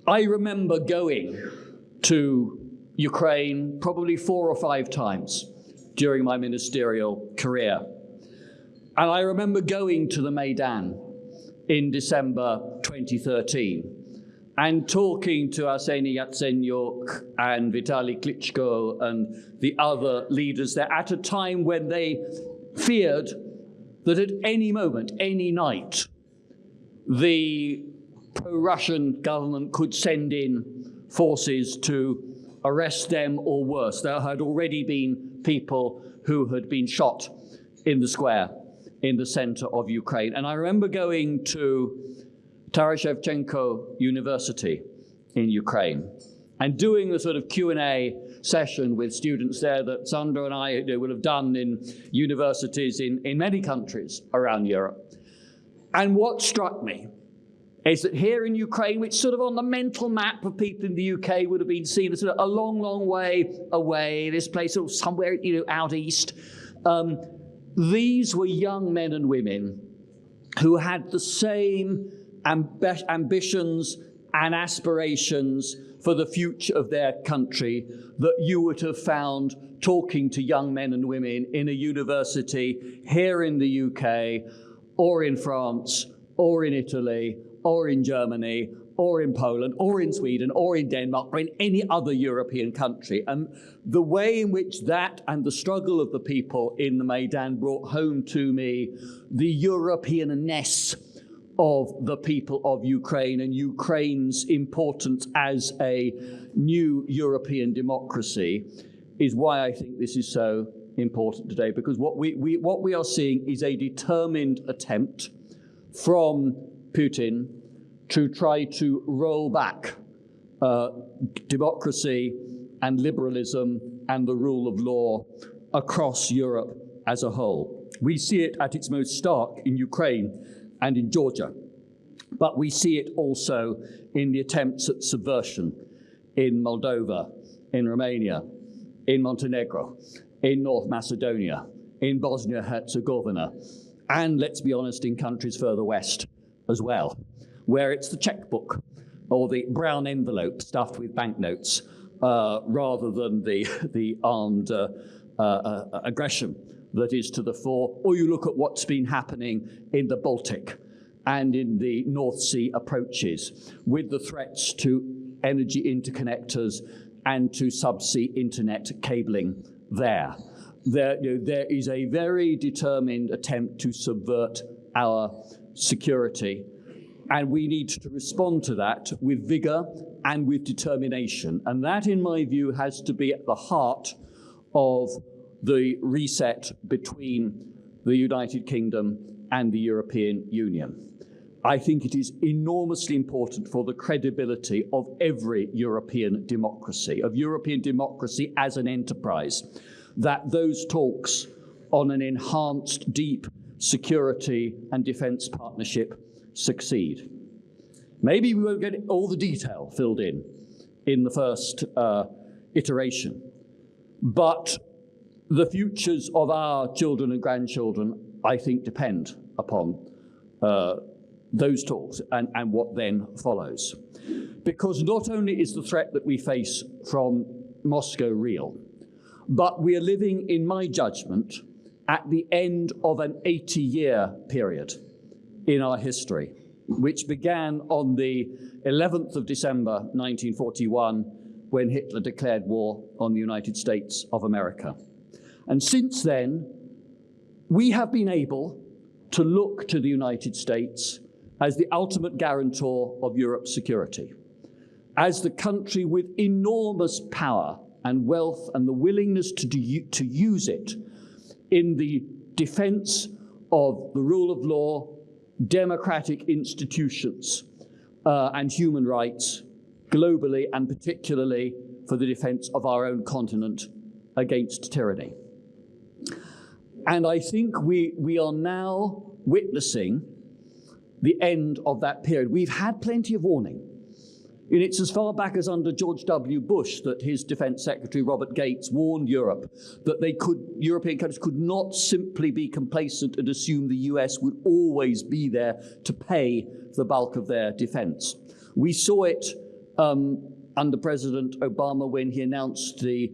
I remember going to Ukraine probably 4 or 5 times during my ministerial career. And I remember going to the Maidan in December 2013 and talking to Arseny Yatsenyuk and Vitaly Klitschko and the other leaders there at a time when they feared that at any moment, any night, the pro-Russian government could send in forces to arrest them or worse. There had already been people who had been shot in the square in the center of Ukraine. And I remember going to Taras Shevchenko University in Ukraine and doing the sort of Q&A session with students there that Sandra and I would have done in universities in many countries around Europe. And what struck me is that here in Ukraine, which sort of on the mental map of people in the UK would have been seen as sort of a long, long way away, this place sort of somewhere, out east, these were young men and women who had the same ambitions and aspirations for the future of their country that you would have found talking to young men and women in a university here in the UK, or in France, or in Italy, or in Germany, or in Poland, or in Sweden, or in Denmark, or in any other European country. And the way in which that and the struggle of the people in the Maidan brought home to me the European-ness of the people of Ukraine and Ukraine's importance as a new European democracy is why I think this is so important today, because what we are seeing is a determined attempt from Putin to try to roll back democracy and liberalism and the rule of law across Europe as a whole. We see it at its most stark in Ukraine and in Georgia, but we see it also in the attempts at subversion in Moldova, in Romania, in Montenegro, in North Macedonia, in Bosnia-Herzegovina, and let's be honest, in countries further west as well, where it's the checkbook or the brown envelope stuffed with banknotes rather than the armed aggression that is to the fore. Or you look at what's been happening in the Baltic and in the North Sea approaches with the threats to energy interconnectors and to subsea internet cabling there. There is a very determined attempt to subvert our security, and we need to respond to that with vigor and with determination. And that, in my view, has to be at the heart of the reset between the United Kingdom and the European Union. I think it is enormously important for the credibility of every European democracy as an enterprise, that those talks on an enhanced, deep security and defense partnership succeed. Maybe we won't get all the detail filled in the first iteration, but the futures of our children and grandchildren, I think, depend upon those talks and what then follows. Because not only is the threat that we face from Moscow real, but we are living, in my judgment, at the end of an 80-year period in our history, which began on the 11th of December 1941, when Hitler declared war on the United States of America. And since then, we have been able to look to the United States as the ultimate guarantor of Europe's security, as the country with enormous power and wealth and the willingness to use it in the defense of the rule of law, democratic institutions, and human rights globally, and particularly for the defense of our own continent against tyranny. And I think we are now witnessing the end of that period. We've had plenty of warning. And it's as far back as under George W. Bush that his Defense Secretary, Robert Gates, warned Europe that European countries could not simply be complacent and assume the US would always be there to pay the bulk of their defense. We saw it under President Obama when he announced the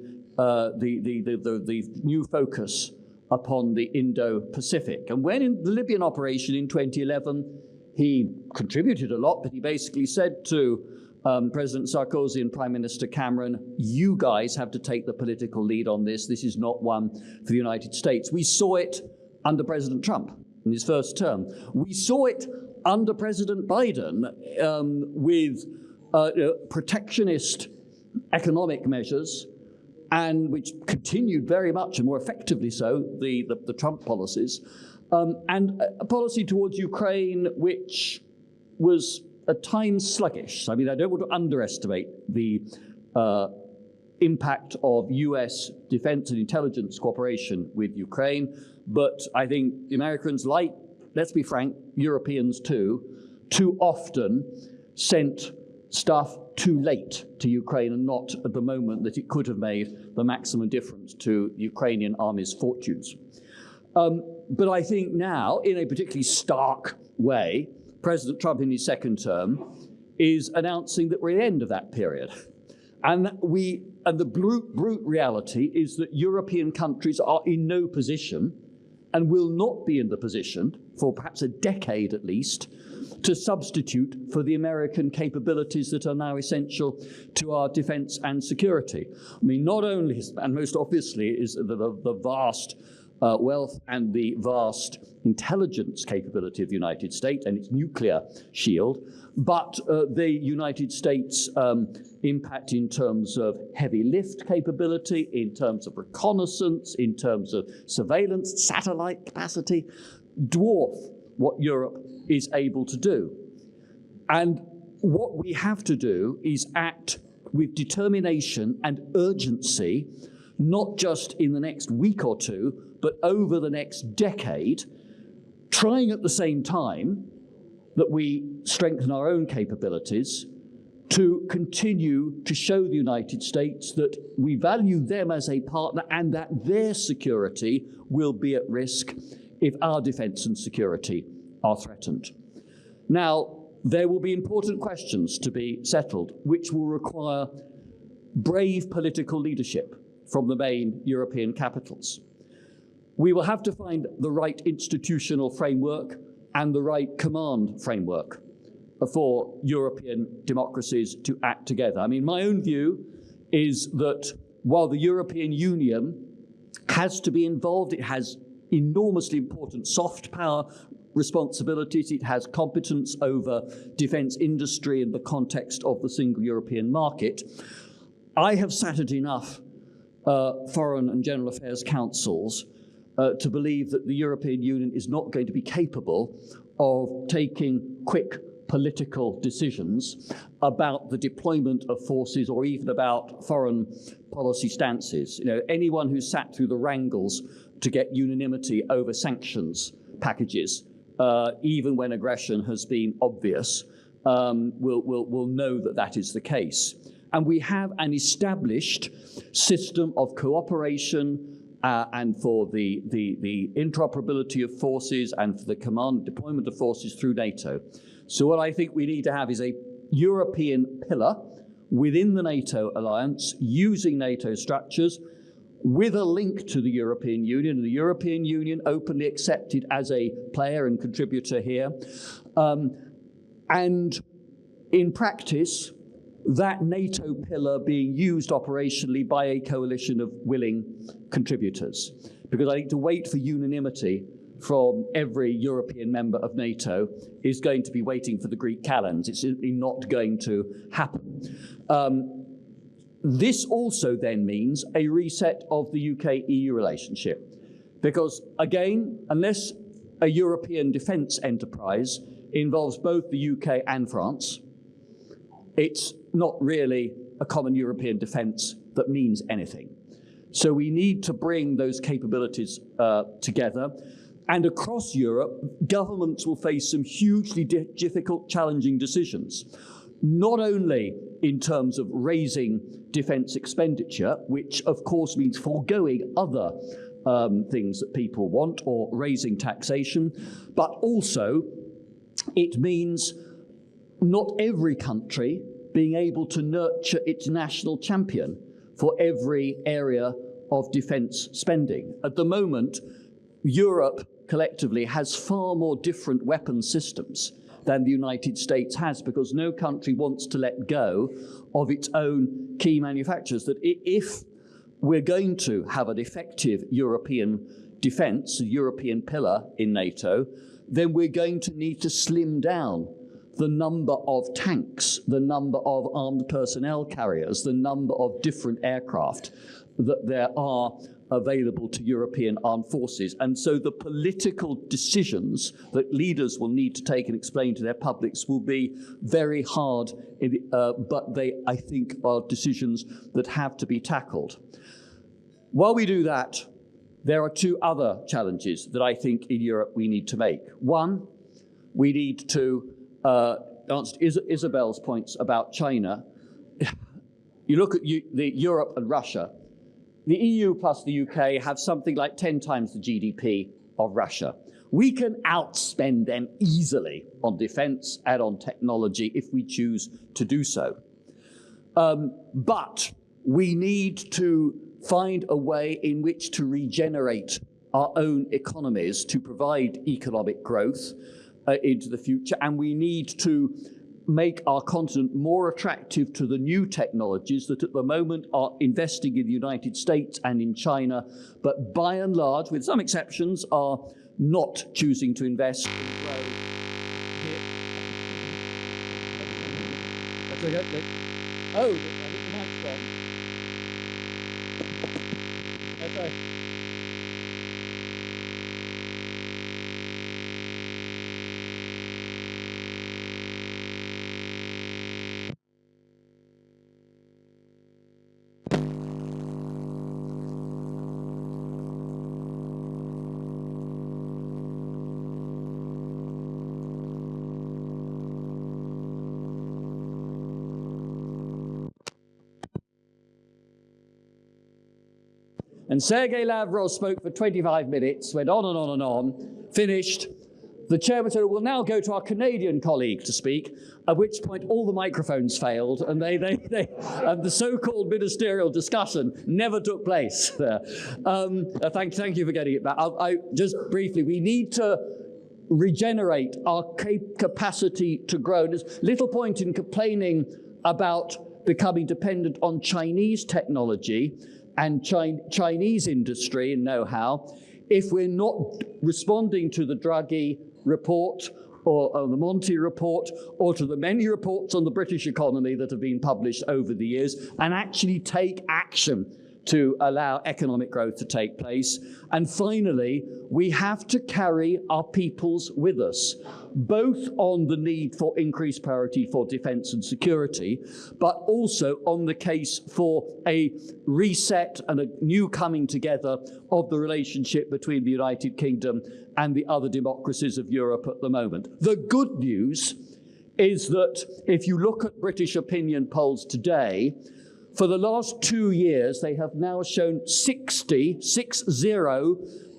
new focus upon the Indo-Pacific. And when in the Libyan operation in 2011, he contributed a lot, but he basically said to President Sarkozy and Prime Minister Cameron, you guys have to take the political lead on this. This is not one for the United States. We saw it under President Trump in his first term. We saw it under President Biden with protectionist economic measures, and which continued very much and more effectively so, the Trump policies, and a policy towards Ukraine which was at times sluggish. I mean, I don't want to underestimate the impact of US defense and intelligence cooperation with Ukraine, but I think the Americans, like, let's be frank, Europeans too often sent stuff too late to Ukraine and not at the moment that it could have made the maximum difference to the Ukrainian army's fortunes. But I think now, in a particularly stark way, President Trump in his second term is announcing that we're at the end of that period. And the brute reality is that European countries are in no position and will not be in the position, for perhaps a decade at least, to substitute for the American capabilities that are now essential to our defense and security. I mean, not only, and most obviously, is the vast wealth and the vast intelligence capability of the United States and its nuclear shield, but the United States impact in terms of heavy lift capability, in terms of reconnaissance, in terms of surveillance, satellite capacity, dwarf what Europe is able to do. And what we have to do is act with determination and urgency, not just in the next week or two, but over the next decade, trying at the same time that we strengthen our own capabilities to continue to show the United States that we value them as a partner and that their security will be at risk if our defense and security are threatened. Now, there will be important questions to be settled, which will require brave political leadership from the main European capitals. We will have to find the right institutional framework and the right command framework for European democracies to act together. I mean, my own view is that while the European Union has to be involved, it has enormously important soft power responsibilities, it has competence over defense industry in the context of the single European market. I have sat at enough foreign and general affairs councils to believe that the European Union is not going to be capable of taking quick political decisions about the deployment of forces or even about foreign policy stances. You know, anyone who's sat through the wrangles to get unanimity over sanctions packages, even when aggression has been obvious, will know that that is the case. And we have an established system of cooperation and for the interoperability of forces and for the command and deployment of forces through NATO. So what I think we need to have is a European pillar within the NATO alliance, using NATO structures, with a link to the European Union, and the European Union openly accepted as a player and contributor here. And in practice, that NATO pillar being used operationally by a coalition of willing contributors. Because I think to wait for unanimity from every European member of NATO is going to be waiting for the Greek calends. It's simply not going to happen. This also then means a reset of the UK-EU relationship. Because again, unless a European defence enterprise involves both the UK and France, it's not really a common European defence that means anything. So we need to bring those capabilities together. And across Europe, governments will face some hugely difficult, challenging decisions, not only in terms of raising defence expenditure, which of course means foregoing other things that people want, or raising taxation, but also it means not every country being able to nurture its national champion for every area of defence spending. At the moment, Europe collectively has far more different weapons systems than the United States has, because no country wants to let go of its own key manufacturers. That if we're going to have an effective European defence, a European pillar in NATO, then we're going to need to slim down the number of tanks, the number of armed personnel carriers, the number of different aircraft that there are available to European armed forces. And so the political decisions that leaders will need to take and explain to their publics will be very hard, but they, I think, are decisions that have to be tackled. While we do that, there are two other challenges that I think in Europe we need to make. One, we need to answer Isabel's points about China. You look at Europe and Russia. The EU plus the UK have something like 10 times the GDP of Russia. We can outspend them easily on defense and on technology if we choose to do so. But we need to find a way in which to regenerate our own economies to provide economic growth into the future, and we need to make our continent more attractive to the new technologies that at the moment are investing in the United States and in China, but by and large, with some exceptions, are not choosing to invest and grow here. That's okay. Oh, I think the mic's gone. That's right. And Sergei Lavrov spoke for 25 minutes, went on and on and on, finished. The chairman said, we'll now go to our Canadian colleague to speak, at which point all the microphones failed, and the so-called ministerial discussion never took place there. Thank you for getting it back. Just briefly, we need to regenerate our capacity to grow. There's little point in complaining about becoming dependent on Chinese technology and Chinese industry and know-how if we're not responding to the Draghi report or the Monti report or to the many reports on the British economy that have been published over the years and actually take action to allow economic growth to take place. And finally, we have to carry our peoples with us, both on the need for increased priority for defence and security, but also on the case for a reset and a new coming together of the relationship between the United Kingdom and the other democracies of Europe at the moment. The good news is that if you look at British opinion polls today, for the last 2 years, they have now shown 60+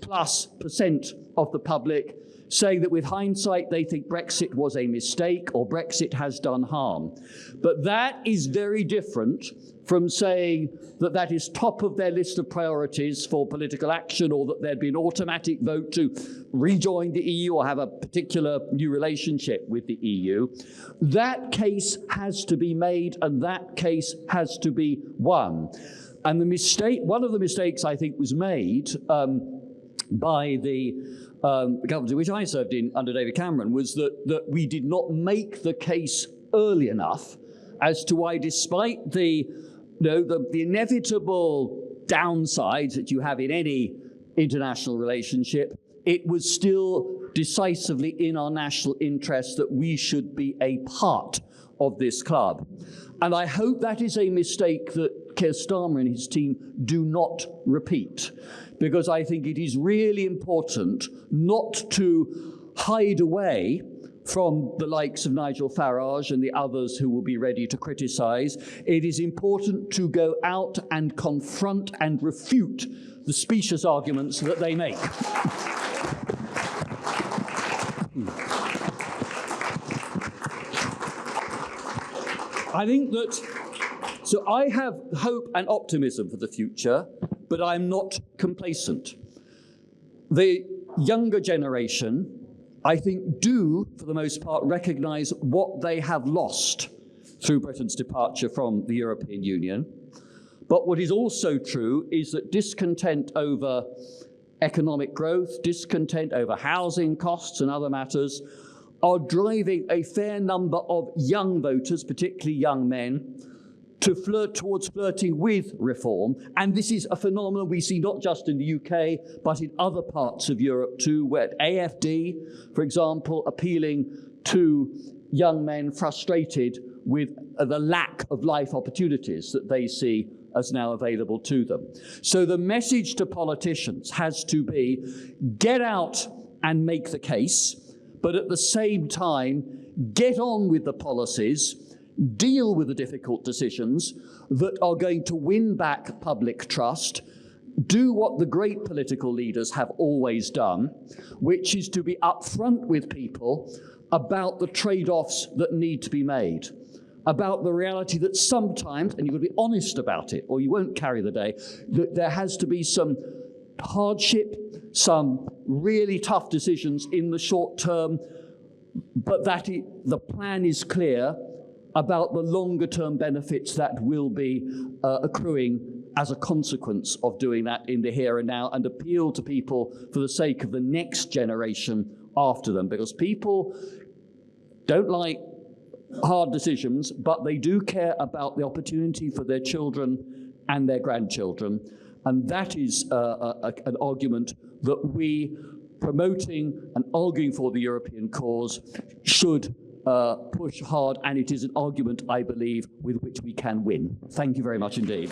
% of the public saying that with hindsight, they think Brexit was a mistake or Brexit has done harm. But that is very different from saying that that is top of their list of priorities for political action, or that there'd be an automatic vote to rejoin the EU or have a particular new relationship with the EU. That case has to be made, and that case has to be won. And one of the mistakes I think was made by the government in which I served in under David Cameron was that we did not make the case early enough as to why, despite the inevitable downsides that you have in any international relationship, it was still decisively in our national interest that we should be a part of this club. And I hope that is a mistake that Keir Starmer and his team do not repeat, because I think it is really important not to hide away from the likes of Nigel Farage and the others who will be ready to criticize. It is important to go out and confront and refute the specious arguments that they make. I think that, so I have hope and optimism for the future, but I'm not complacent. The younger generation, I think, do, for the most part, recognise what they have lost through Britain's departure from the European Union. But what is also true is that discontent over economic growth, discontent over housing costs and other matters are driving a fair number of young voters, particularly young men, to flirt towards flirting with reform. And this is a phenomenon we see not just in the UK, but in other parts of Europe too, where AFD, for example, appealing to young men frustrated with the lack of life opportunities that they see as now available to them. So the message to politicians has to be, get out and make the case, but at the same time, get on with the policies, deal with the difficult decisions that are going to win back public trust, do what the great political leaders have always done, which is to be upfront with people about the trade-offs that need to be made, about the reality that sometimes, and you've got to be honest about it or you won't carry the day, that there has to be some hardship, some really tough decisions in the short term, but that the plan is clear about the longer term benefits that will be accruing as a consequence of doing that in the here and now, and appeal to people for the sake of the next generation after them, because people don't like hard decisions, but they do care about the opportunity for their children and their grandchildren. And that is an argument that we, promoting and arguing for the European cause, should push hard, and it is an argument, I believe, with which we can win. Thank you very much indeed.